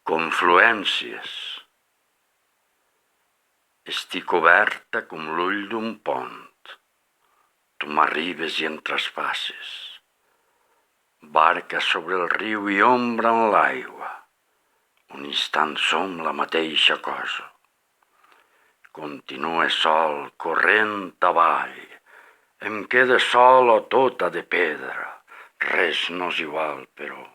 Confluències. Estic oberta com l'ull d'un pont. Tu m'arribes i em traspasses. Barca sobre el riu i ombra en l'aigua. Un instant som la mateixa cosa. Continue sol, corrent avall. Em quede sol o tota de pedra. Res no és igual, però.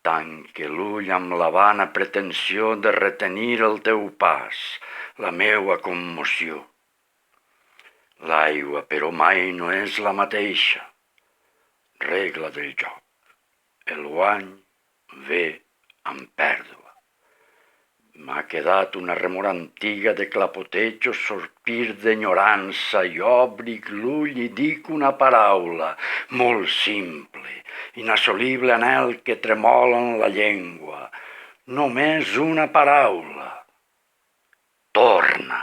Tanque l'ull amb la vana pretensió de retenir el teu pas, la meua commoció. L'aigua, però, mai no és la mateixa. Regla del joc. El guany ve amb pèrdua. M'ha quedat una remora antiga de clapoteig o sospir d'enyorança i obric l'ull i dic una paraula molt simple, inassolible anhel que tremola en la llengua. Només una paraula. Torna.